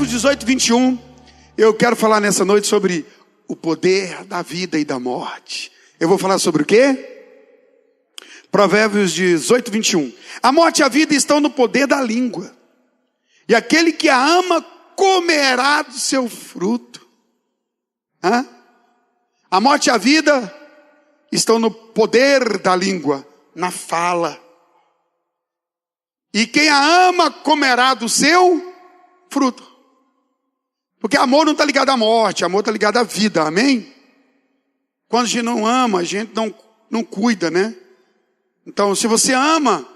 Provérbios 18, 21. Eu quero falar nessa noite sobre o poder da vida e da morte. Eu vou falar sobre o quê? Provérbios 18, 21. A morte e a vida estão no poder da língua, e aquele que a ama comerá do seu fruto. A morte e a vida estão no poder da língua, na fala. E quem a ama comerá do seu fruto. Porque amor não está ligado à morte, amor está ligado à vida, amém? Quando a gente não ama, a gente não cuida, né? Então, se você ama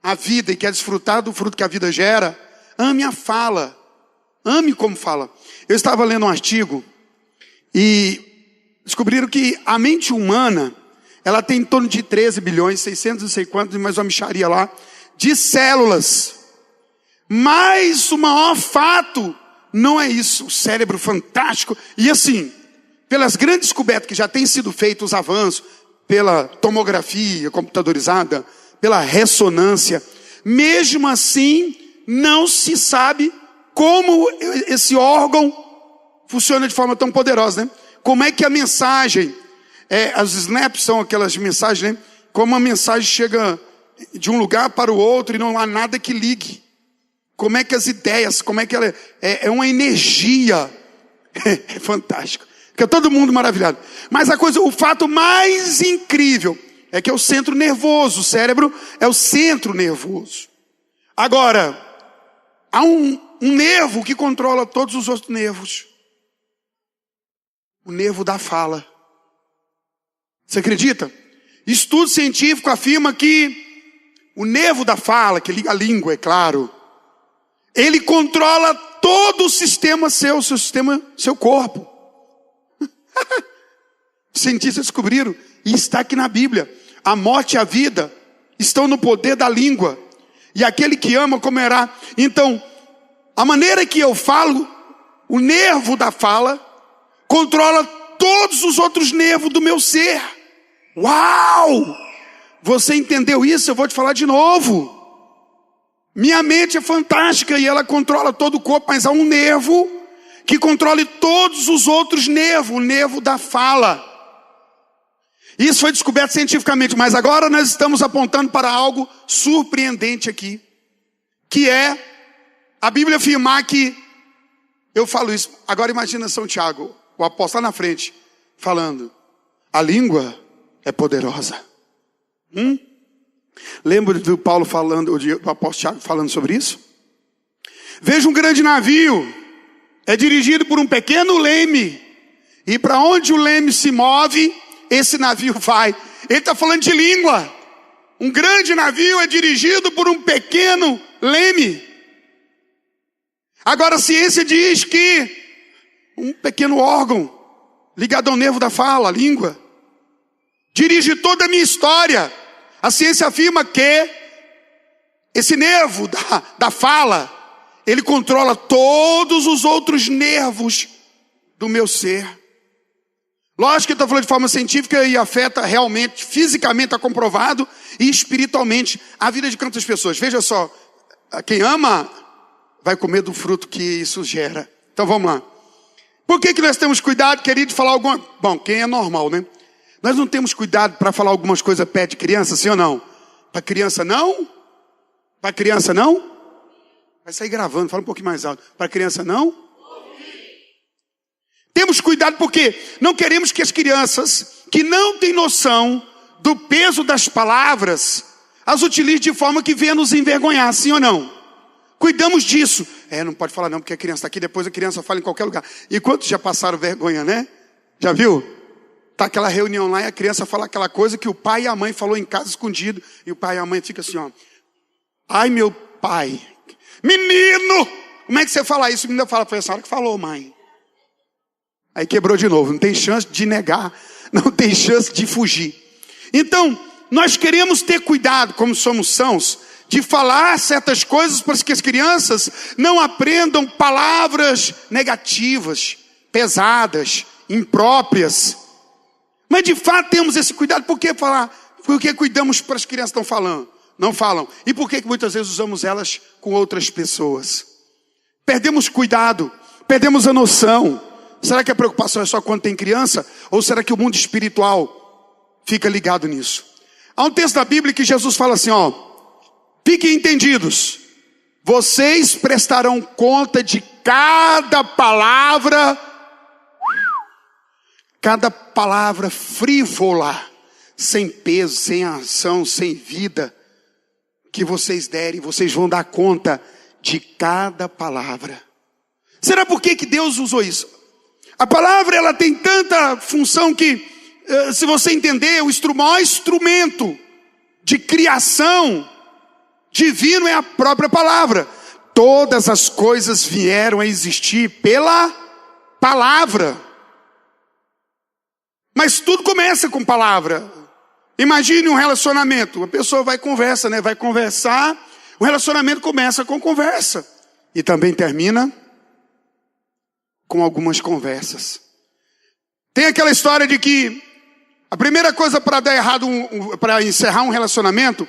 a vida e quer desfrutar do fruto que a vida gera, ame a fala, ame como fala. Eu estava lendo um artigo e descobriram que a mente humana, ela tem em torno de 13 bilhões, 600 não sei quantos, mais uma mixaria lá, de células. Mas o maior fato não é isso, o cérebro fantástico. E assim, pelas grandes descobertas que já têm sido feitos, os avanços, pela tomografia computadorizada, pela ressonância, mesmo assim, não se sabe como esse órgão funciona de forma tão poderosa, né? Como é que a mensagem, as snaps são aquelas mensagens, né? Como a mensagem chega de um lugar para o outro e não há nada que ligue. Como é que as ideias, como é que ela é uma energia. É fantástico. Fica todo mundo maravilhado. Mas o fato mais incrível é que é o centro nervoso. O cérebro é o centro nervoso. Agora, há um nervo que controla todos os outros nervos. O nervo da fala. Você acredita? Estudo científico afirma que o nervo da fala, que liga a língua, é claro, ele controla todo o sistema seu corpo. Os cientistas descobriram, e está aqui na Bíblia. A morte e a vida estão no poder da língua, e aquele que ama comerá. Então, a maneira que eu falo, o nervo da fala, controla todos os outros nervos do meu ser. Uau! Você entendeu isso? Eu vou te falar de novo. Minha mente é fantástica e ela controla todo o corpo, mas há um nervo que controle todos os outros nervos, o nervo da fala. Isso foi descoberto cientificamente, mas agora nós estamos apontando para algo surpreendente aqui, que é a Bíblia afirmar que, eu falo isso, agora imagina São Tiago, o apóstolo lá na frente, falando, a língua é poderosa. Lembra do Paulo falando, do apóstolo Tiago falando sobre isso? Veja um grande navio, é dirigido por um pequeno leme, e para onde o leme se move, esse navio vai. Ele está falando de língua. Um grande navio é dirigido por um pequeno leme. Agora a ciência diz que um pequeno órgão ligado ao nervo da fala, a língua, dirige toda a minha história. A ciência afirma que esse nervo da fala, ele controla todos os outros nervos do meu ser. Lógico que eu estou falando de forma científica e afeta realmente, fisicamente está comprovado, e espiritualmente a vida de quantas pessoas. Veja só, quem ama vai comer do fruto que isso gera. Então vamos lá. Por que nós temos cuidado, querido, de falar alguma... Bom, quem é normal, né? Nós não temos cuidado para falar algumas coisas perto de criança, sim ou não? Para criança não? Para criança não? Vai sair gravando, fala um pouquinho mais alto. Para criança não? Temos cuidado porque não queremos que as crianças que não têm noção do peso das palavras, as utilizem de forma que venha nos envergonhar, sim ou não? Cuidamos disso. Não pode falar não, porque a criança está aqui, depois a criança fala em qualquer lugar. E quantos já passaram vergonha, né? Já viu? Está aquela reunião lá e a criança fala aquela coisa que o pai e a mãe falou em casa escondido. E o pai e a mãe ficam assim, ó. Ai, meu pai. Menino! Como é que você fala isso? O menino fala, foi a senhora que falou, mãe. Aí quebrou de novo. Não tem chance de negar. Não tem chance de fugir. Então, nós queremos ter cuidado, como somos sãos, de falar certas coisas para que as crianças não aprendam palavras negativas, pesadas, impróprias. Mas de fato temos esse cuidado. Por que falar? Porque cuidamos para as crianças não falam. E por que muitas vezes usamos elas com outras pessoas? Perdemos cuidado, perdemos a noção. Será que a preocupação é só quando tem criança? Ou será que o mundo espiritual fica ligado nisso? Há um texto da Bíblia que Jesus fala assim, fiquem entendidos, vocês prestarão conta de cada palavra frívola, sem peso, sem ação, sem vida, que vocês derem, vocês vão dar conta de cada palavra. Será por que Deus usou isso? A palavra, ela tem tanta função que, se você entender, o maior instrumento de criação divino é a própria palavra. Todas as coisas vieram a existir pela palavra. Mas tudo começa com palavra. Imagine um relacionamento. A pessoa vai conversa, né? Vai conversar. O relacionamento começa com conversa. E também termina com algumas conversas. Tem aquela história de que a primeira coisa para dar errado, para encerrar um relacionamento,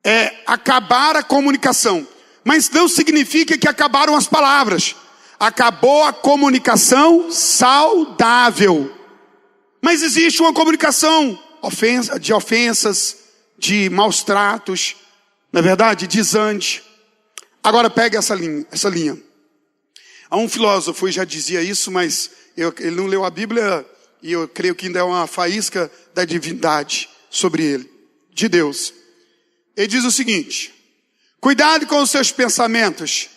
é acabar a comunicação. Mas não significa que acabaram as palavras. Acabou a comunicação saudável. Mas existe uma comunicação de ofensas, de maus tratos, na verdade, desande. Agora pega essa linha. Há um filósofo, já dizia isso, mas ele não leu a Bíblia, e eu creio que ainda é uma faísca da divindade sobre ele, de Deus. Ele diz o seguinte: cuidado com os seus pensamentos,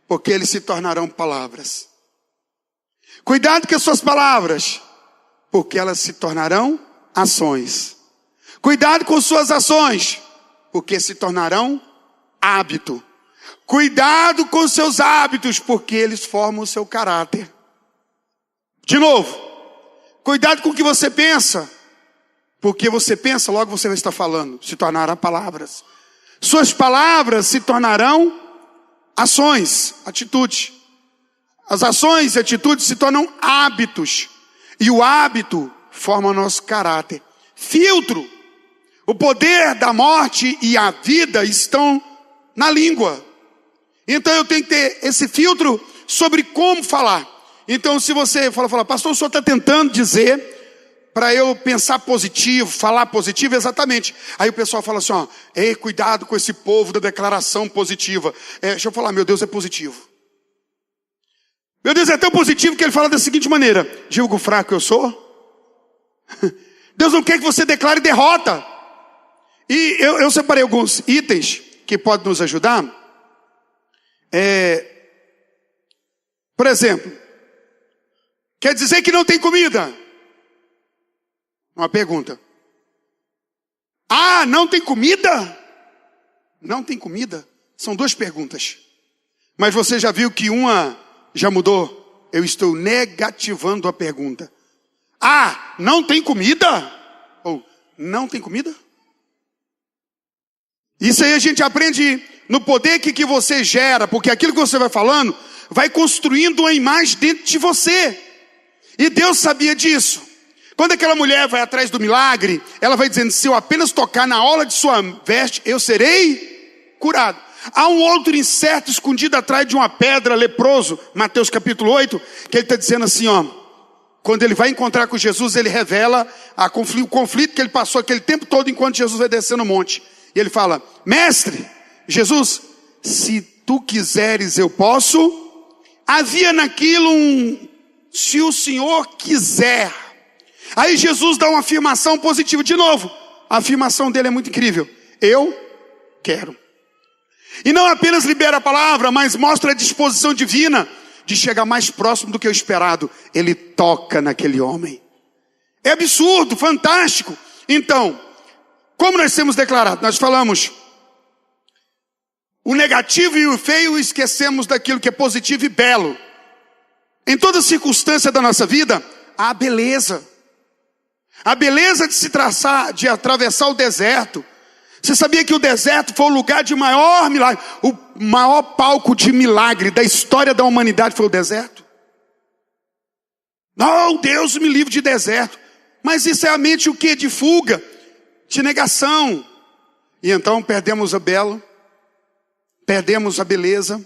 porque eles se tornarão palavras. Cuidado com as suas palavras, porque elas se tornarão ações. Cuidado com suas ações, porque se tornarão hábito. Cuidado com seus hábitos, porque eles formam o seu caráter. De novo, cuidado com o que você pensa, porque você pensa, logo você vai estar falando, se tornarão palavras. Suas palavras se tornarão ações, atitudes. As ações e atitudes se tornam hábitos. E o hábito forma o nosso caráter. Filtro. O poder da morte e a vida estão na língua. Então eu tenho que ter esse filtro sobre como falar. Então se você fala, pastor, o senhor está tentando dizer para eu pensar positivo, falar positivo, exatamente. Aí o pessoal fala assim, ei, cuidado com esse povo da declaração positiva. Deixa eu falar, meu Deus é positivo. Meu Deus é tão positivo que ele fala da seguinte maneira: digo fraco eu sou. Deus não quer que você declare derrota. E eu separei alguns itens que podem nos ajudar. Por exemplo, quer dizer que não tem comida? Uma pergunta. Não tem comida? Não tem comida? São duas perguntas. Mas você já viu que uma já mudou? Eu estou negativando a pergunta. Não tem comida? Ou não tem comida? Isso aí a gente aprende no poder que você gera, porque aquilo que você vai falando vai construindo uma imagem dentro de você. E Deus sabia disso. Quando aquela mulher vai atrás do milagre, ela vai dizendo: se eu apenas tocar na orla de sua veste, eu serei curado. Há um outro incerto escondido atrás de uma pedra, leproso, Mateus capítulo 8, que ele está dizendo assim, quando ele vai encontrar com Jesus, ele revela o conflito que ele passou aquele tempo todo enquanto Jesus vai descer no monte. E ele fala: mestre, Jesus, se tu quiseres eu posso. Havia naquilo se o Senhor quiser. Aí Jesus dá uma afirmação positiva. De novo, a afirmação dele é muito incrível: eu quero. E não apenas libera a palavra, mas mostra a disposição divina de chegar mais próximo do que o esperado. Ele toca naquele homem. É absurdo, fantástico. Então, como nós temos declarado, nós falamos o negativo e o feio, esquecemos daquilo que é positivo e belo. Em toda circunstância da nossa vida, há a beleza. A beleza de se traçar, de atravessar o deserto. Você sabia que o deserto foi o lugar de maior milagre? O maior palco de milagre da história da humanidade foi o deserto. Não, Deus me livre de deserto. Mas isso é a mente o quê? De fuga, de negação. E então perdemos a belo, perdemos a beleza,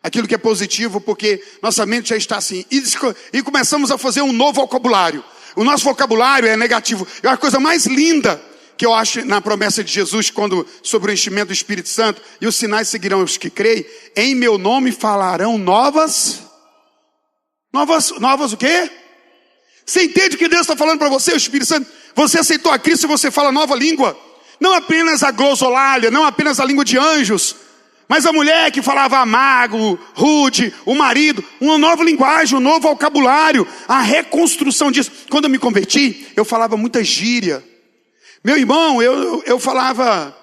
aquilo que é positivo, porque nossa mente já está assim. E começamos a fazer um novo vocabulário. O nosso vocabulário é negativo. É a coisa mais linda que eu acho na promessa de Jesus, quando sobre o enchimento do Espírito Santo, e os sinais seguirão os que creem, em meu nome falarão novas o quê? Você entende que Deus está falando para você, o Espírito Santo? Você aceitou a Cristo e você fala nova língua. Não apenas a glossolália, não apenas a língua de anjos, mas a mulher que falava amargo, rude, o marido, uma nova linguagem, um novo vocabulário, a reconstrução disso. Quando eu me converti, eu falava muita gíria. Meu irmão, eu falava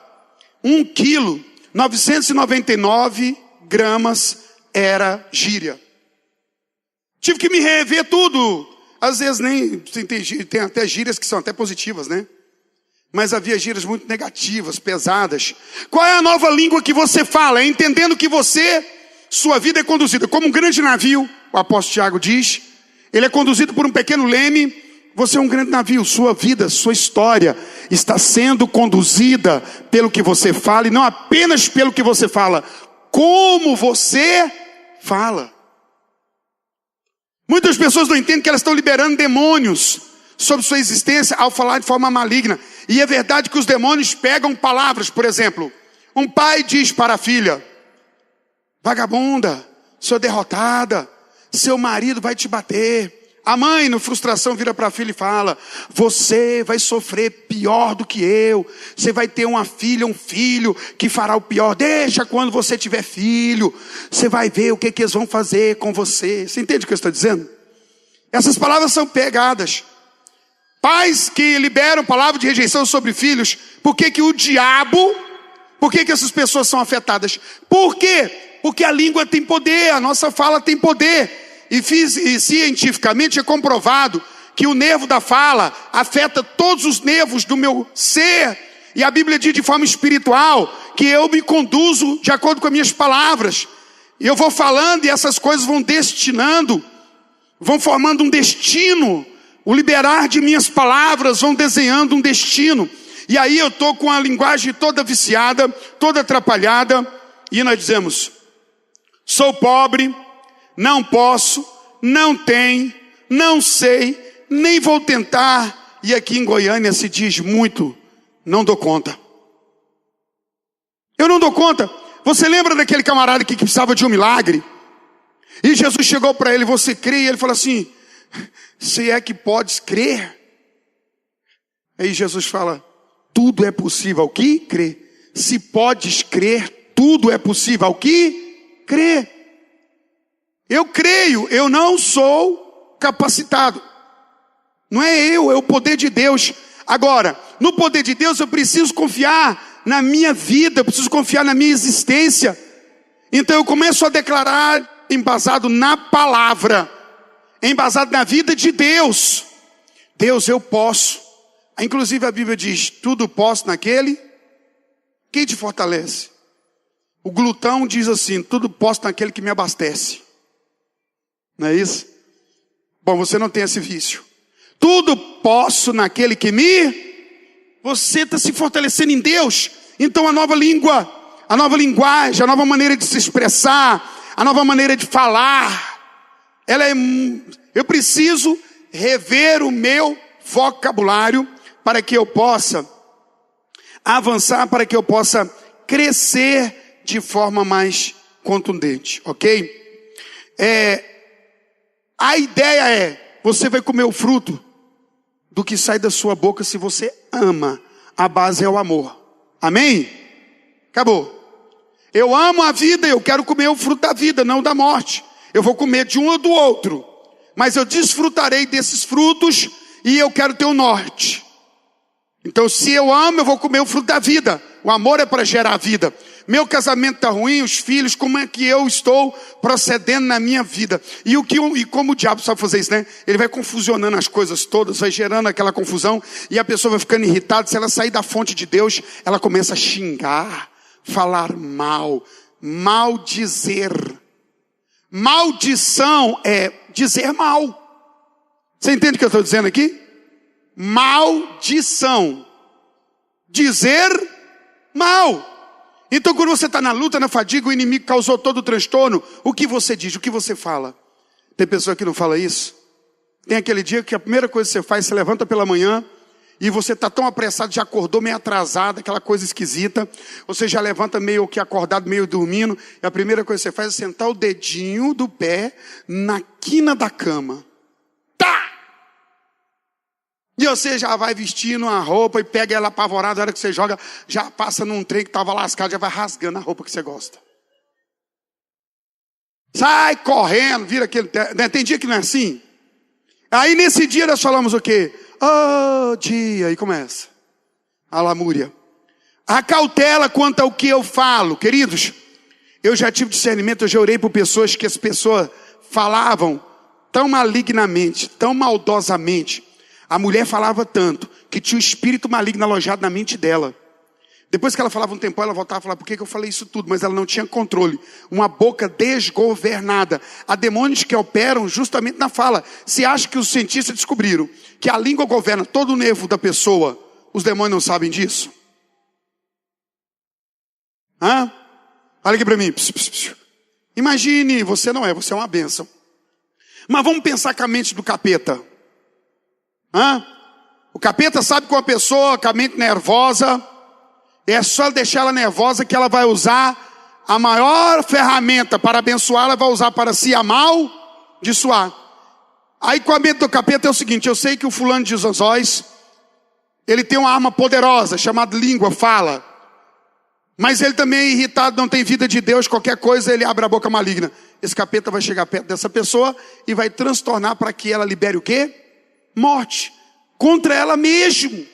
1 quilo, 999 gramas era gíria. Tive que me rever tudo. Às vezes tem até gírias que são até positivas, né? Mas havia gírias muito negativas, pesadas. Qual é a nova língua que você fala? É entendendo que sua vida é conduzida como um grande navio, o apóstolo Tiago diz. Ele é conduzido por um pequeno leme. Você é um grande navio, sua vida, sua história está sendo conduzida pelo que você fala, e não apenas pelo que você fala, como você fala. Muitas pessoas não entendem que elas estão liberando demônios sobre sua existência ao falar de forma maligna. E é verdade que os demônios pegam palavras. Por exemplo, um pai diz para a filha: vagabunda, sua derrotada, seu marido vai te bater. A mãe, na frustração, vira para a filha e fala: você vai sofrer pior do que eu. Você vai ter uma filha, um filho que fará o pior. Deixa quando você tiver filho. Você vai ver o que eles vão fazer com você. Você entende o que eu estou dizendo? Essas palavras são pegadas. Pais que liberam palavra de rejeição sobre filhos. Por que essas pessoas são afetadas? Por quê? Porque a língua tem poder, a nossa fala tem poder. E cientificamente é comprovado que o nervo da fala afeta todos os nervos do meu ser. E a Bíblia diz de forma espiritual que eu me conduzo de acordo com as minhas palavras. E eu vou falando e essas coisas vão formando um destino. O liberar de minhas palavras vão desenhando um destino. E aí eu estou com a linguagem toda viciada, toda atrapalhada. E nós dizemos: sou pobre, não posso, não tenho, não sei, nem vou tentar. E aqui em Goiânia se diz muito: não dou conta. Eu não dou conta. Você lembra daquele camarada que precisava de um milagre? E Jesus chegou para ele: você crê? E ele falou assim: se é que podes crer. Aí Jesus fala: tudo é possível ao que crê. Se podes crer, tudo é possível ao que crê. Eu creio, eu não sou capacitado. Não é eu, é o poder de Deus. Agora, no poder de Deus eu preciso confiar na minha vida, eu preciso confiar na minha existência. Então eu começo a declarar embasado na palavra, embasado na vida de Deus. Deus, eu posso. Inclusive a Bíblia diz: tudo posso naquele que te fortalece. O glutão diz assim: tudo posso naquele que me abastece. Não é isso? Bom, você não tem esse vício. Tudo posso naquele que me... Você está se fortalecendo em Deus. Então a nova língua, a nova linguagem, a nova maneira de se expressar, a nova maneira de falar, eu preciso rever o meu vocabulário para que eu possa avançar, para que eu possa crescer de forma mais contundente, ok? A ideia é: você vai comer o fruto do que sai da sua boca se você ama. A base é o amor. Amém? Acabou. Eu amo a vida, eu quero comer o fruto da vida, não da morte. Eu vou comer de um ou do outro, mas eu desfrutarei desses frutos e eu quero ter o norte. Então, se eu amo, eu vou comer o fruto da vida. O amor é para gerar vida. Meu casamento está ruim, os filhos, como é que eu estou procedendo na minha vida? E como o diabo sabe fazer isso, né? Ele vai confusionando as coisas todas, vai gerando aquela confusão, e a pessoa vai ficando irritada. Se ela sair da fonte de Deus, ela começa a xingar, falar mal, maldizer. Maldição é dizer mal. Você entende o que eu estou dizendo aqui? Maldição. Dizer mal. Então quando você está na luta, na fadiga, o inimigo causou todo o transtorno, o que você diz, o que você fala? Tem pessoa que não fala isso? Tem aquele dia que a primeira coisa que você faz, você levanta pela manhã, e você está tão apressado, já acordou meio atrasado, aquela coisa esquisita. Você já levanta meio que acordado, meio dormindo. E a primeira coisa que você faz é sentar o dedinho do pé na quina da cama. Tá! E você já vai vestindo a roupa e pega ela apavorada. Na hora que você joga, já passa num trem que estava lascado, já vai rasgando a roupa que você gosta. Sai correndo, vira aquele... Tem dia que não é assim? Aí nesse dia nós falamos o quê? Oh, dia, e começa a lamúria. A cautela quanto ao que eu falo. Queridos, eu já tive discernimento, eu já orei por pessoas que as pessoas falavam tão malignamente, tão maldosamente. A mulher falava tanto, que tinha o espírito maligno alojado na mente dela. Depois que ela falava um tempo, ela voltava a falar, por que eu falei isso tudo? Mas ela não tinha controle. Uma boca desgovernada. Há demônios que operam justamente na fala. Se acha que os cientistas descobriram que a língua governa todo o nervo da pessoa, os demônios não sabem disso? Hã? Olha aqui para mim. Imagine, você não é, você é uma bênção. Mas vamos pensar com a mente do capeta. Hã? O capeta sabe que uma pessoa com a mente nervosa... É só deixar ela nervosa que ela vai usar a maior ferramenta para abençoar, ela vai usar para se amaldiçoar. Aí com a mente do capeta é o seguinte, eu sei que o fulano de Zozóis, ele tem uma arma poderosa, chamada língua, fala. Mas ele também é irritado, não tem vida de Deus, qualquer coisa ele abre a boca maligna. Esse capeta vai chegar perto dessa pessoa e vai transtornar para que ela libere o quê? Morte. Contra ela mesmo.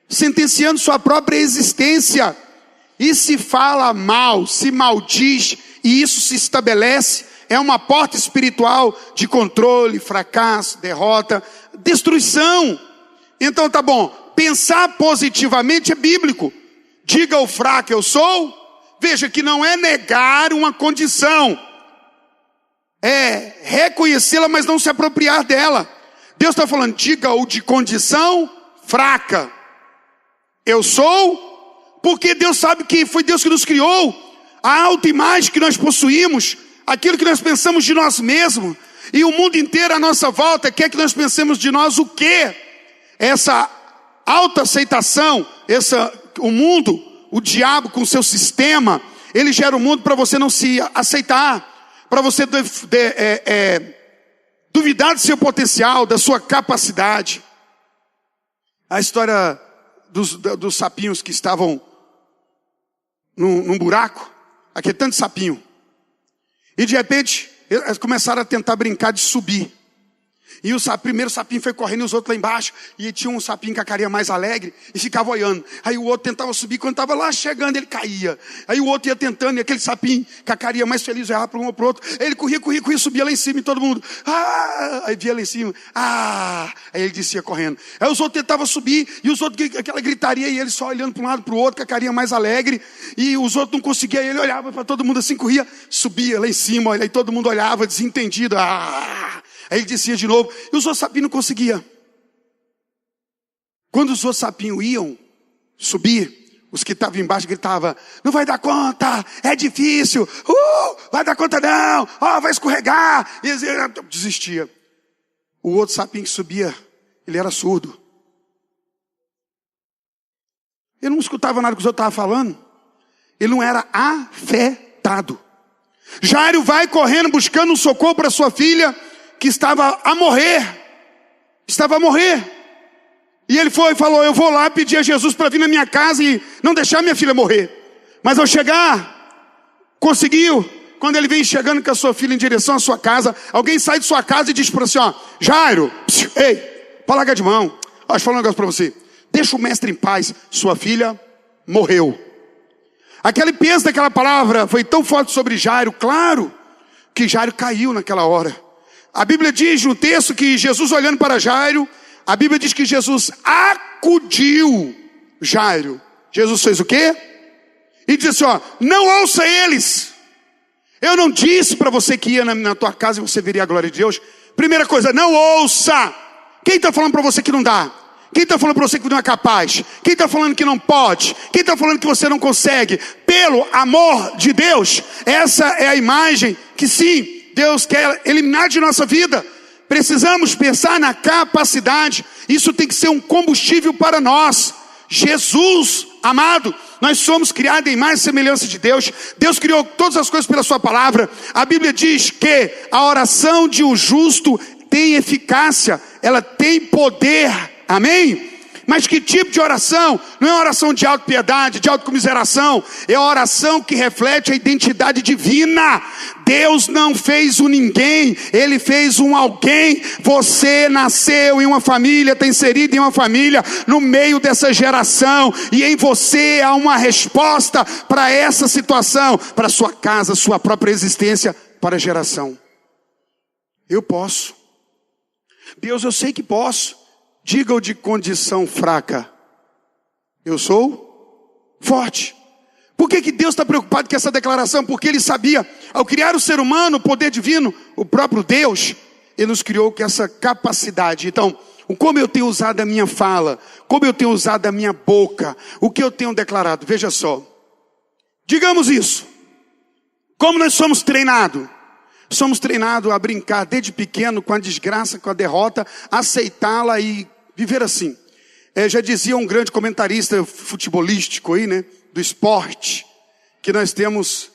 Sentenciando sua própria existência. E se fala mal, se maldiz, e isso se estabelece, é uma porta espiritual de controle, fracasso, derrota, destruição. Então tá bom, pensar positivamente é bíblico. Diga ao fraco eu sou, veja que não é negar uma condição, é reconhecê-la, mas não se apropriar dela. Deus está falando, diga-o de condição fraca. Eu sou, porque Deus sabe que foi Deus que nos criou. A autoimagem que nós possuímos, aquilo que nós pensamos de nós mesmos, e o mundo inteiro à nossa volta quer que nós pensemos de nós o quê? Essa autoaceitação, o mundo, o diabo com seu sistema, ele gera um mundo para você não se aceitar, para você duvidar do seu potencial, da sua capacidade. A história dos sapinhos que estavam num buraco, aquele tanto de sapinho, e de repente eles começaram a tentar brincar de subir, e o primeiro sapinho foi correndo e os outros lá embaixo, e tinha um sapinho com a carinha mais alegre e ficava olhando. Aí o outro tentava subir, quando estava lá chegando ele caía. Aí o outro ia tentando, e aquele sapinho com a carinha mais feliz olhava para um ou para o outro. Ele corria, subia lá em cima e todo mundo, aí via lá em cima, aí ele descia correndo. Aí os outros tentavam subir, e os outros, aquela gritaria, e ele só olhando para um lado para o outro, com a carinha mais alegre, e os outros não conseguiam, ele olhava para todo mundo assim, corria, subia lá em cima, aí todo mundo olhava desentendido, aí ele descia de novo, e os outros sapinhos não conseguiam. Quando os outros sapinhos iam subir, os que estavam embaixo gritavam, não vai dar conta, é difícil, vai dar conta não, vai escorregar, e desistia. O outro sapinho que subia, ele era surdo. Ele não escutava nada que os outros estavam falando, ele não era afetado. Jairo vai correndo buscando um socorro para sua filha, que estava a morrer. E ele foi e falou, eu vou lá pedir a Jesus para vir na minha casa e não deixar minha filha morrer. Mas ao chegar, conseguiu. Quando ele vem chegando com a sua filha em direção à sua casa, alguém sai de sua casa e diz para você, Jairo, ei, para largar de mão. Deixa eu falar um negócio para você. Deixa o mestre em paz, sua filha morreu. Aquele peso daquela palavra foi tão forte sobre Jairo, claro, que Jairo caiu naquela hora. A Bíblia diz no texto que Jesus olhando para Jairo, a Bíblia diz que Jesus acudiu Jairo. Jesus fez o quê? E disse assim, não ouça eles. Eu não disse para você que ia na tua casa e você veria a glória de Deus. Primeira coisa, não ouça. Quem está falando para você que não dá? Quem está falando para você que não é capaz? Quem está falando que não pode? Quem está falando que você não consegue? Pelo amor de Deus, essa é a imagem que sim, Deus quer eliminar de nossa vida. Precisamos pensar na capacidade. Isso tem que ser um combustível para nós. Jesus, amado, nós somos criados em imagem e semelhança de Deus. Deus criou todas as coisas pela sua palavra. A Bíblia diz que a oração de um justo tem eficácia, ela tem poder. Amém? Mas que tipo de oração? Não é uma oração de autopiedade, de autocomiseração. É a oração que reflete a identidade divina. Deus não fez um ninguém, Ele fez um alguém. Você nasceu em uma família, está inserido em uma família, no meio dessa geração. E em você há uma resposta para essa situação, para a sua casa, sua própria existência, para a geração. Eu posso. Deus, eu sei que posso. Diga-o de condição fraca. Eu sou forte. Por que Deus está preocupado com essa declaração? Porque Ele sabia, ao criar o ser humano, o poder divino, o próprio Deus, Ele nos criou com essa capacidade. Então, como eu tenho usado a minha fala, como eu tenho usado a minha boca, o que eu tenho declarado, veja só. Digamos isso. Como nós somos treinados? Somos treinados a brincar desde pequeno com a desgraça, com a derrota, aceitá-la e viver assim. Já dizia um grande comentarista futebolístico aí, né, do esporte, que nós temos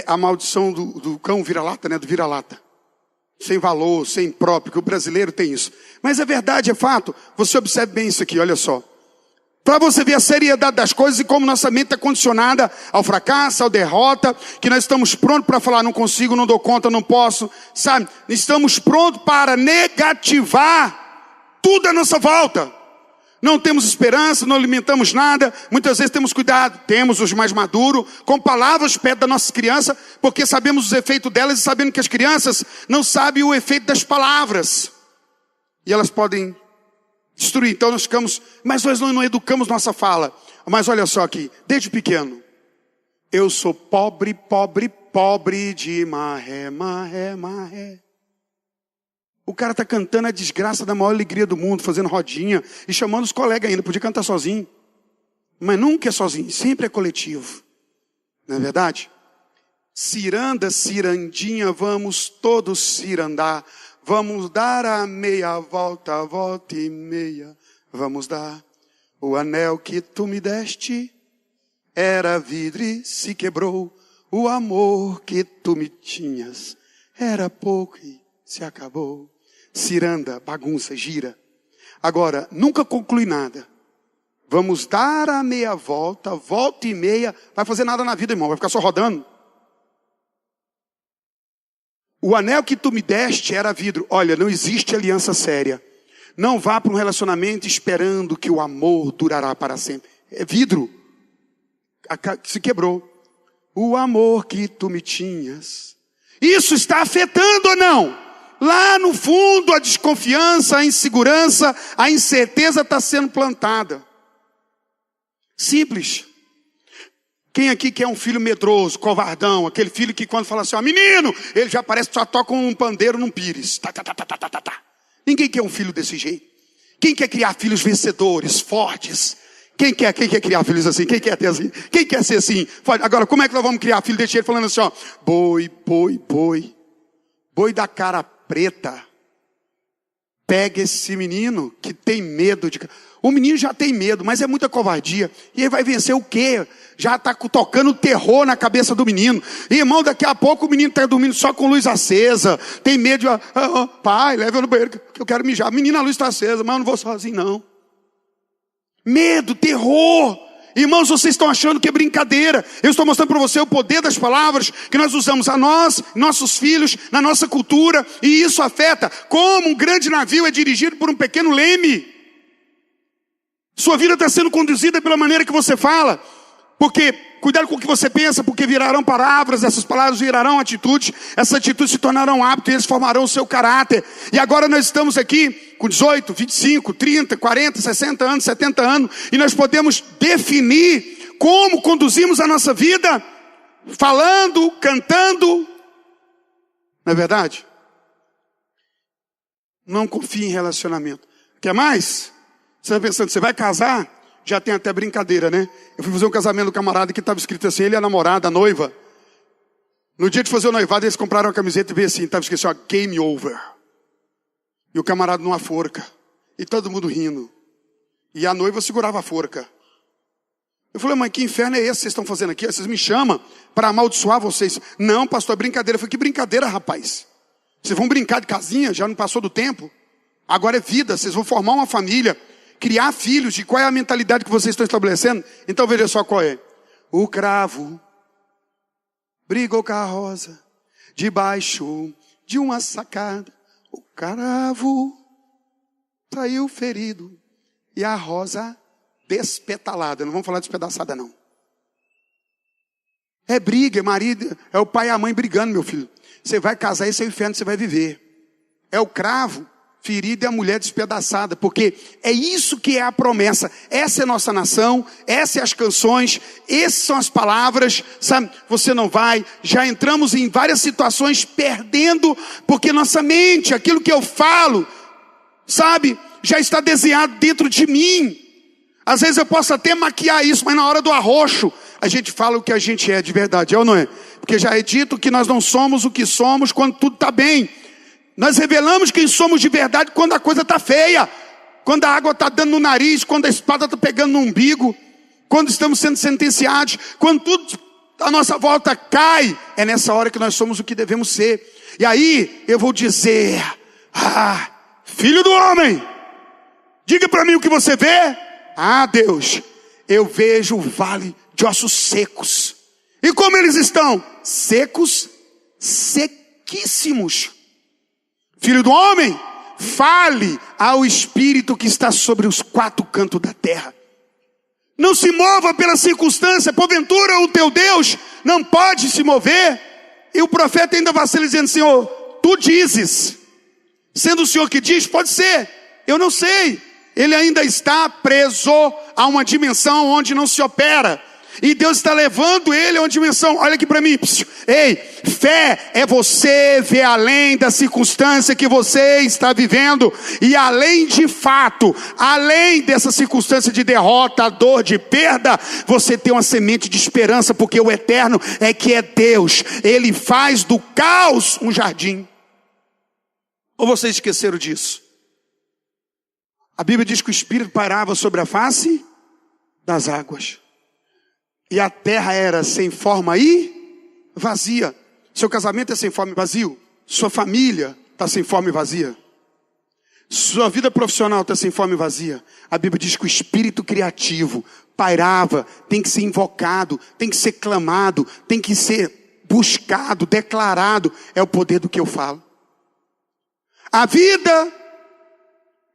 a maldição do cão vira-lata, né, do vira-lata. Sem valor, sem próprio, que o brasileiro tem isso. Mas é verdade, é fato. Você observe bem isso aqui, olha só. Para você ver a seriedade das coisas e como nossa mente é condicionada ao fracasso, à derrota, que nós estamos prontos para falar, não consigo, não dou conta, não posso, sabe? Estamos prontos para negativar tudo à nossa volta. Não temos esperança, não alimentamos nada, muitas vezes temos cuidado, temos os mais maduros, com palavras perto das nossas crianças, porque sabemos os efeitos delas e sabemos que as crianças não sabem o efeito das palavras. E elas podem destruir, então nós ficamos, mas nós não educamos nossa fala. Mas olha só aqui, desde pequeno, eu sou pobre, pobre, pobre de maré, maré, maré. O cara está cantando a desgraça da maior alegria do mundo, fazendo rodinha e chamando os colegas ainda, podia cantar sozinho. Mas nunca é sozinho, sempre é coletivo. Não é verdade? Ciranda, cirandinha, vamos todos cirandar. Vamos dar a meia volta, volta e meia. Vamos dar o anel que tu me deste. Era vidro e se quebrou. O amor que tu me tinhas era pouco e se acabou. Ciranda, bagunça, gira. Agora, nunca conclui nada. Vamos dar a meia volta, volta e meia. Vai fazer nada na vida, irmão, vai ficar só rodando. O anel que tu me deste era vidro. Olha, não existe aliança séria. Não vá para um relacionamento esperando que o amor durará para sempre. É vidro. Se quebrou. O amor que tu me tinhas. Isso está afetando ou não? Lá no fundo a desconfiança, a insegurança, a incerteza está sendo plantada. Simples. Quem aqui quer um filho medroso, covardão, aquele filho que quando fala assim, ó, menino, ele já parece que só toca um pandeiro num pires. Tá. Ninguém quer um filho desse jeito. Quem quer criar filhos vencedores, fortes? Quem quer criar filhos assim? Quem quer ter assim? Quem quer ser assim? Agora, como é que nós vamos criar filho desse jeito? Falando assim, ó, boi, boi, boi. Boi da cara preta. Pega esse menino que tem medo de... O menino já tem medo, mas é muita covardia. E ele vai vencer o quê? Já está tocando terror na cabeça do menino. E, irmão, daqui a pouco o menino está dormindo só com luz acesa. Tem medo de... pai, leva eu no banheiro que eu quero mijar. Menina, a luz está acesa, mas eu não vou sozinho, não. Medo, terror. Irmãos, vocês estão achando que é brincadeira. Eu estou mostrando para você o poder das palavras que nós usamos a nós, nossos filhos, na nossa cultura. E isso afeta como um grande navio é dirigido por um pequeno leme. Sua vida está sendo conduzida pela maneira que você fala. Porque, cuidado com o que você pensa, porque virarão palavras, essas palavras virarão atitudes, essas atitudes se tornarão hábitos e eles formarão o seu caráter. E agora nós estamos aqui com 18, 25, 30, 40, 60 anos, 70 anos, e nós podemos definir como conduzimos a nossa vida, falando, cantando. Não é verdade? Não confie em relacionamento. Quer mais? Você está pensando, você vai casar? Já tem até brincadeira, né? Eu fui fazer um casamento do camarada que estava escrito assim, ele e a namorada, a noiva. No dia de fazer o noivado, eles compraram uma camiseta e veio assim, estava escrito assim, ó, game over. E o camarada numa forca. E todo mundo rindo. E a noiva segurava a forca. Eu falei, mãe, que inferno é esse que vocês estão fazendo aqui? Vocês me chamam para amaldiçoar vocês. Não, pastor, é brincadeira. Eu falei, que brincadeira, rapaz? Vocês vão brincar de casinha? Já não passou do tempo? Agora é vida, vocês vão formar uma família, criar filhos. E qual é a mentalidade que vocês estão estabelecendo? Então veja só qual é. O cravo brigou com a rosa debaixo de uma sacada. O cravo saiu ferido e a rosa despetalada. Não vamos falar despedaçada, não. É briga, é marido, é o pai e a mãe brigando, meu filho. Você vai casar, esse é o inferno que você vai viver. É o cravo ferido e a mulher despedaçada, porque é isso que é a promessa. Essa é a nossa nação, essas são as canções, essas são as palavras, sabe? Você não vai, já entramos em várias situações perdendo, porque nossa mente, aquilo que eu falo, sabe, já está desenhado dentro de mim. Às vezes eu posso até maquiar isso, mas na hora do arroxo, a gente fala o que a gente é de verdade, é ou não é? Porque já é dito que nós não somos o que somos quando tudo está bem. Nós revelamos quem somos de verdade quando a coisa está feia. Quando a água está dando no nariz, quando a espada está pegando no umbigo, quando estamos sendo sentenciados, quando tudo à nossa volta cai. É nessa hora que nós somos o que devemos ser. E aí eu vou dizer, filho do homem, diga para mim o que você vê. Deus, eu vejo o vale de ossos secos. E como eles estão? Secos, sequíssimos. Filho do homem, fale ao Espírito que está sobre os quatro cantos da terra. Não se mova pela circunstância, porventura o teu Deus não pode se mover. E o profeta ainda vacila dizendo, Senhor, tu dizes. Sendo o Senhor que diz, pode ser, eu não sei. Ele ainda está preso a uma dimensão onde não se opera. E Deus está levando ele a uma dimensão, olha aqui para mim, ei, fé é você ver além da circunstância que você está vivendo, e além de fato, além dessa circunstância de derrota, dor, de perda, você tem uma semente de esperança, porque o eterno é que é Deus, ele faz do caos um jardim. Ou vocês esqueceram disso? A Bíblia diz que o Espírito pairava sobre a face das águas. E a terra era sem forma e vazia. Seu casamento é sem forma e vazio. Sua família está sem forma e vazia. Sua vida profissional está sem forma e vazia. A Bíblia diz que o espírito criativo pairava, tem que ser invocado, tem que ser clamado, tem que ser buscado, declarado. É o poder do que eu falo. A vida,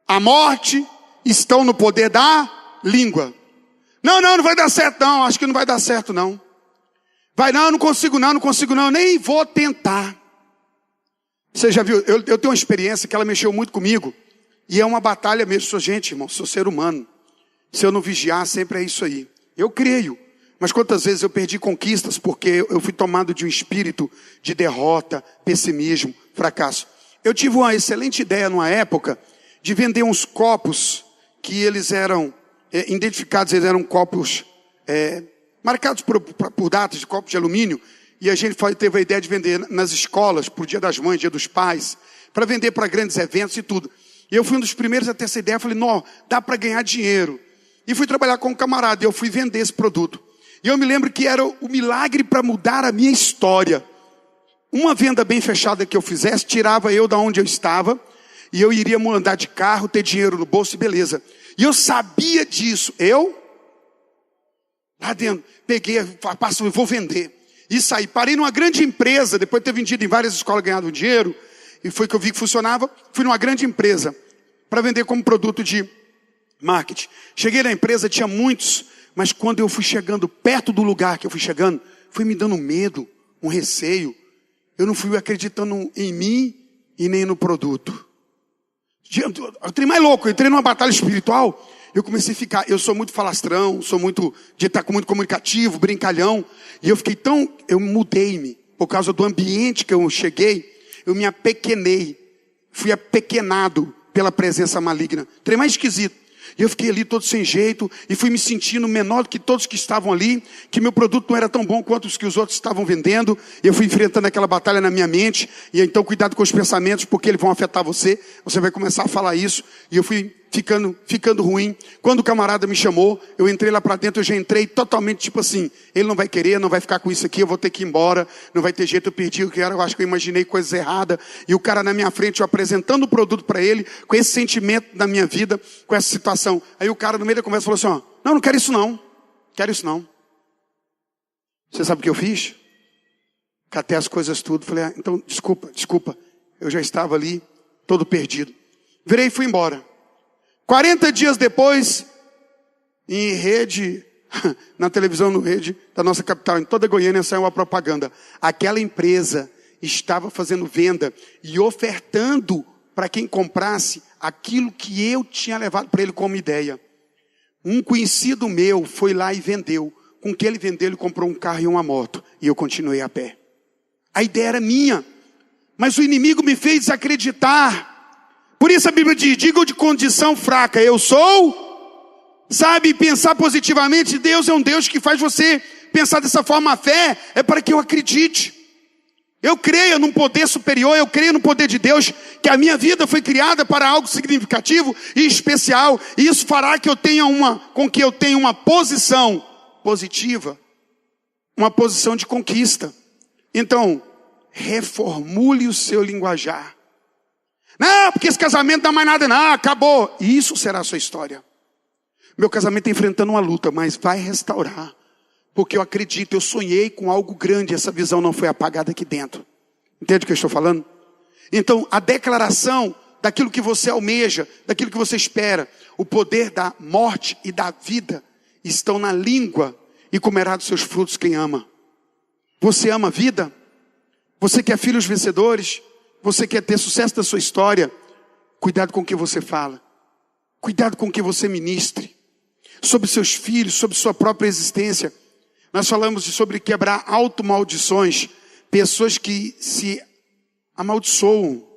a morte estão no poder da língua. Não vai dar certo não, acho que não vai dar certo não. Não consigo não, nem vou tentar. Você já viu, eu tenho uma experiência que ela mexeu muito comigo. E é uma batalha mesmo, sou gente, irmão, sou ser humano. Se eu não vigiar, sempre é isso aí. Eu creio, mas quantas vezes eu perdi conquistas porque eu fui tomado de um espírito de derrota, pessimismo, fracasso. Eu tive uma excelente ideia numa época de vender uns copos que eles eram identificados, eles eram copos marcados por datas de copos de alumínio, e a gente teve a ideia de vender nas escolas, por Dia das Mães, Dia dos Pais, para vender para grandes eventos e tudo. E eu fui um dos primeiros a ter essa ideia, falei, não, dá para ganhar dinheiro. E fui trabalhar com um camarada, e eu fui vender esse produto. E eu me lembro que era o milagre para mudar a minha história. Uma venda bem fechada que eu fizesse, tirava eu da onde eu estava, e eu iria andar de carro, ter dinheiro no bolso e beleza. E eu sabia disso. Lá dentro, peguei, vou vender. E saí. Parei numa grande empresa, depois de ter vendido em várias escolas, ganhado dinheiro. E foi que eu vi que funcionava. Fui numa grande empresa para vender como produto de marketing. Cheguei na empresa, tinha muitos. Mas quando eu fui chegando perto do lugar que eu fui chegando, foi me dando medo, um receio. Eu não fui acreditando em mim e nem no produto. Eu entrei mais louco, eu entrei numa batalha espiritual. Eu comecei a ficar, eu sou muito falastrão, sou muito, de estar muito comunicativo, brincalhão. E eu fiquei eu mudei-me. Por causa do ambiente que eu cheguei, eu me apequenei. Fui apequenado pela presença maligna. Entrei mais esquisito. E eu fiquei ali todo sem jeito, e fui me sentindo menor do que todos que estavam ali, que meu produto não era tão bom quanto os que os outros estavam vendendo. E eu fui enfrentando aquela batalha na minha mente, e então cuidado com os pensamentos, porque eles vão afetar você. Você vai começar a falar isso, e eu fui ficando ruim. Quando o camarada me chamou, eu entrei lá para dentro, eu já entrei totalmente tipo assim, ele não vai querer, não vai ficar com isso aqui, eu vou ter que ir embora, não vai ter jeito, eu perdi o que era, eu acho que eu imaginei coisas erradas, e o cara na minha frente, eu apresentando o produto para ele, com esse sentimento da minha vida, com essa situação. Aí o cara no meio da conversa falou assim, ó, não quero isso não, Você sabe o que eu fiz? Catei as coisas tudo, falei, então desculpa, eu já estava ali, todo perdido. Virei e fui embora. 40 dias depois, em rede, na televisão, no rede da nossa capital, em toda Goiânia, saiu uma propaganda. Aquela empresa estava fazendo venda e ofertando para quem comprasse aquilo que eu tinha levado para ele como ideia. Um conhecido meu foi lá e vendeu. Com o que ele vendeu, ele comprou um carro e uma moto. E eu continuei a pé. A ideia era minha, mas o inimigo me fez desacreditar. Por isso a Bíblia diz, diga de condição fraca, eu sou, sabe, pensar positivamente. Deus é um Deus que faz você pensar dessa forma. A fé é para que eu acredite. Eu creio num poder superior, eu creio no poder de Deus, que a minha vida foi criada para algo significativo e especial. E isso fará que eu tenha uma posição positiva, uma posição de conquista. Então, reformule o seu linguajar. Não, porque esse casamento não dá mais nada, não, acabou. Isso será a sua história. Meu casamento está enfrentando uma luta, mas vai restaurar. Porque eu acredito, eu sonhei com algo grande, essa visão não foi apagada aqui dentro. Entende o que eu estou falando? Então, a declaração daquilo que você almeja, daquilo que você espera, o poder da morte e da vida estão na língua, e comerá dos seus frutos quem ama. Você ama a vida? Você quer filhos vencedores? Você quer ter sucesso da sua história? Cuidado com o que você fala. Cuidado com o que você ministre. Sobre seus filhos, sobre sua própria existência. Nós falamos sobre quebrar automaldições. Pessoas que se amaldiçoam.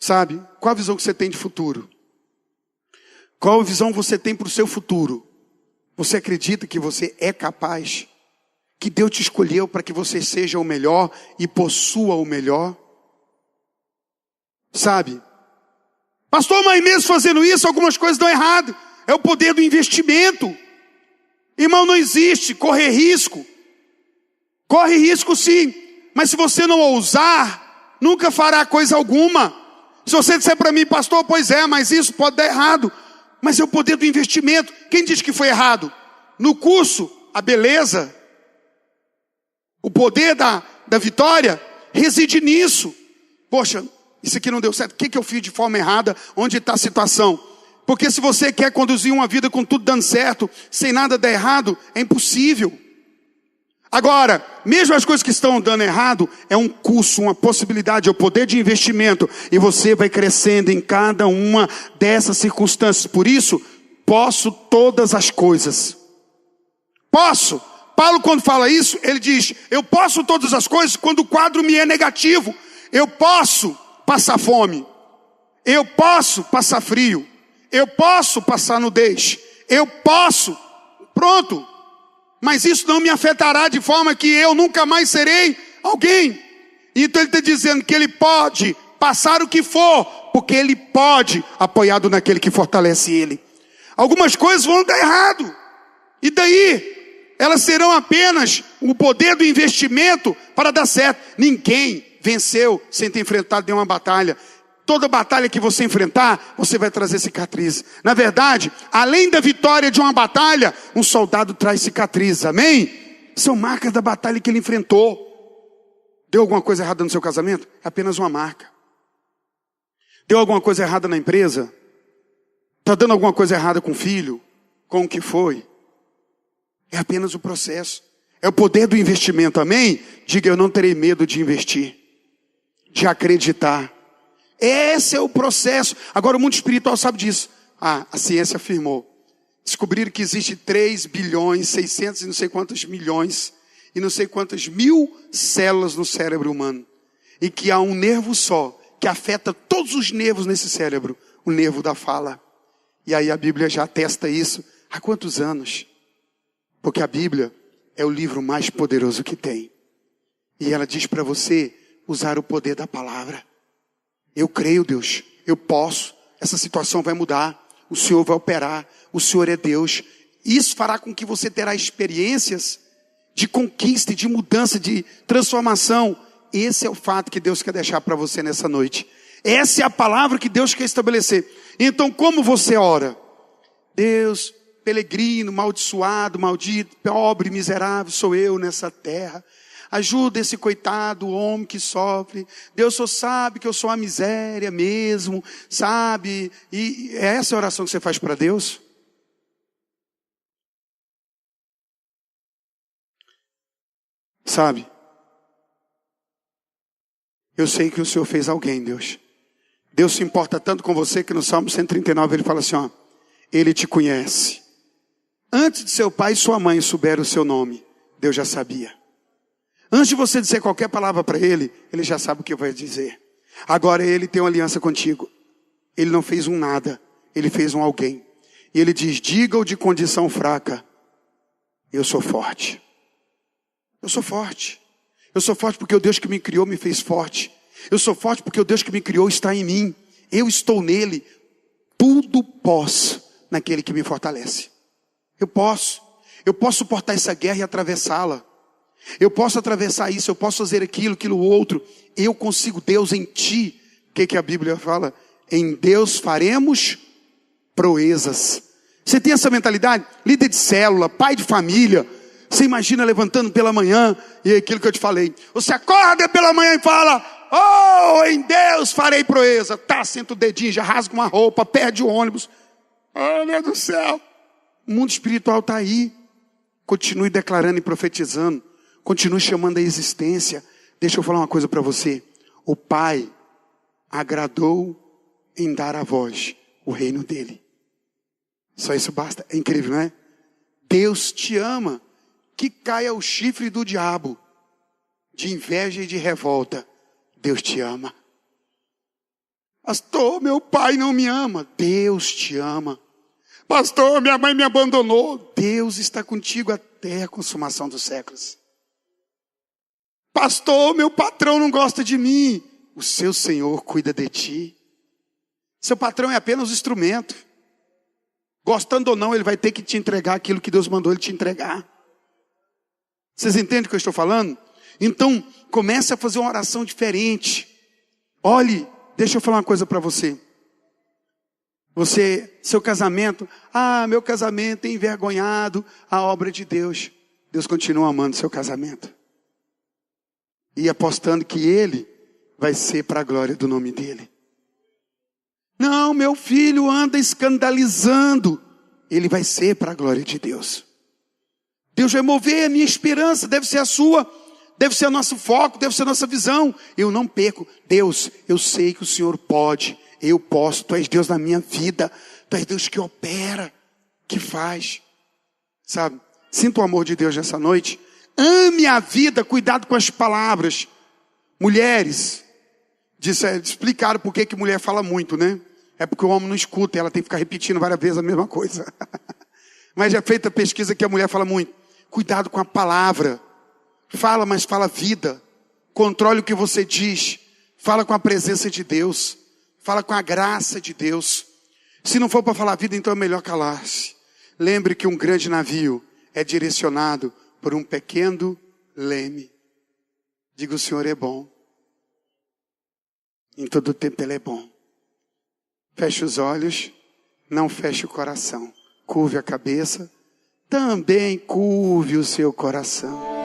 Sabe? Qual a visão que você tem de futuro? Qual a visão você tem para o seu futuro? Você acredita que você é capaz? Que Deus te escolheu para que você seja o melhor e possua o melhor? Sabe? Pastor, mas mesmo fazendo isso, algumas coisas dão errado. É o poder do investimento. Irmão, não existe correr risco. Corre risco sim, mas se você não ousar, nunca fará coisa alguma. Se você disser para mim, pastor, pois é, mas isso pode dar errado. Mas é o poder do investimento. Quem diz que foi errado? No curso, a beleza, o poder da vitória reside nisso. Poxa, isso aqui não deu certo. O que eu fiz de forma errada? Onde está a situação? Porque se você quer conduzir uma vida com tudo dando certo, sem nada dar errado, é impossível. Agora, mesmo as coisas que estão dando errado, é um curso, uma possibilidade, é o poder de investimento. E você vai crescendo em cada uma dessas circunstâncias. Por isso, posso todas as coisas. Posso. Paulo, quando fala isso, ele diz, eu posso todas as coisas quando o quadro me é negativo. Eu posso passar fome. Eu posso passar frio. Eu posso passar nudez. Eu posso. Pronto. Mas isso não me afetará de forma que eu nunca mais serei alguém. Então ele está dizendo que ele pode passar o que for, porque ele pode, apoiado naquele que fortalece ele. Algumas coisas vão dar errado. E daí? Elas serão apenas o poder do investimento para dar certo. Ninguém venceu sem ter enfrentado nenhuma batalha. Toda batalha que você enfrentar, você vai trazer cicatriz. Na verdade, além da vitória de uma batalha, um soldado traz cicatrizes, amém? São marcas da batalha que ele enfrentou. Deu alguma coisa errada no seu casamento? É apenas uma marca. Deu alguma coisa errada na empresa? Está dando alguma coisa errada com o filho? Com o que foi? É apenas o processo. É o poder do investimento, amém? Diga, eu não terei medo de investir. De acreditar. Esse é o processo. Agora o mundo espiritual sabe disso. A ciência afirmou. Descobriram que existe 3 bilhões, 600 e não sei quantos milhões, e não sei quantas mil células no cérebro humano. E que há um nervo só, que afeta todos os nervos nesse cérebro. O nervo da fala. E aí a Bíblia já atesta isso há quantos anos? Porque a Bíblia é o livro mais poderoso que tem. E ela diz para você usar o poder da palavra. Eu creio, Deus, eu posso. Essa situação vai mudar. O Senhor vai operar. O Senhor é Deus. Isso fará com que você terá experiências de conquista, de mudança, de transformação. Esse é o fato que Deus quer deixar para você nessa noite. Essa é a palavra que Deus quer estabelecer. Então, como você ora? Deus, peregrino, amaldiçoado, maldito, pobre, miserável, sou eu nessa terra. Ajuda esse coitado homem que sofre. Deus só sabe que eu sou a miséria mesmo, sabe? E é essa a oração que você faz para Deus? Sabe? Eu sei que o Senhor fez alguém, Deus. Deus se importa tanto com você que no Salmo 139 ele fala assim, ó. Ele te conhece. Antes de seu pai e sua mãe souberam o seu nome, Deus já sabia. Antes de você dizer qualquer palavra para ele, ele já sabe o que vai dizer. Agora ele tem uma aliança contigo. Ele não fez um nada, ele fez um alguém. E ele diz, diga-o de condição fraca, eu sou forte. Eu sou forte. Eu sou forte porque o Deus que me criou me fez forte. Eu sou forte porque o Deus que me criou está em mim. Eu estou nele. Tudo posso naquele que me fortalece. Eu posso suportar essa guerra e atravessá-la. Eu posso atravessar isso, eu posso fazer aquilo outro. Eu consigo, Deus em ti. O que a Bíblia fala? Em Deus faremos proezas. Você tem essa mentalidade? Líder de célula, pai de família. Você imagina levantando pela manhã, e é aquilo que eu te falei. Você acorda pela manhã e fala, oh, em Deus farei proeza. Tá, senta o dedinho, já rasga uma roupa, perde o ônibus. Oh, meu Deus do céu. O mundo espiritual está aí. Continue declarando e profetizando. Continue chamando a existência. Deixa eu falar uma coisa para você. O Pai agradou em dar a vós o reino dele. Só isso basta. É incrível, não é? Deus te ama. Que caia o chifre do diabo. De inveja e de revolta. Deus te ama. Pastor, meu pai não me ama. Deus te ama. Pastor, minha mãe me abandonou. Deus está contigo até a consumação dos séculos. Pastor, meu patrão não gosta de mim. O seu Senhor cuida de ti. Seu patrão é apenas um instrumento. Gostando ou não, ele vai ter que te entregar aquilo que Deus mandou ele te entregar. Vocês entendem o que eu estou falando? Então, comece a fazer uma oração diferente. Olhe, deixa eu falar uma coisa para você. Seu casamento, meu casamento é envergonhado a obra de Deus. Deus continua amando seu casamento. E apostando que ele vai ser para a glória do nome dele. Não, meu filho anda escandalizando. Ele vai ser para a glória de Deus. Deus vai mover a minha esperança, deve ser a sua, deve ser o nosso foco, deve ser a nossa visão. Eu não perco. Deus, eu sei que o Senhor pode, eu posso, Tu és Deus na minha vida, Tu és Deus que opera, que faz. Sabe, sinta o amor de Deus nessa noite. Ame a vida, cuidado com as palavras. Mulheres, explicaram por que mulher fala muito, né? É porque o homem não escuta, ela tem que ficar repetindo várias vezes a mesma coisa. Mas já é feita pesquisa que a mulher fala muito. Cuidado com a palavra. Fala, mas fala vida. Controle o que você diz. Fala com a presença de Deus. Fala com a graça de Deus. Se não for para falar vida, então é melhor calar-se. Lembre que um grande navio é direcionado por um pequeno leme. Diga, o Senhor é bom. Em todo tempo Ele é bom. Feche os olhos, não feche o coração. Curve a cabeça, também curve o seu coração.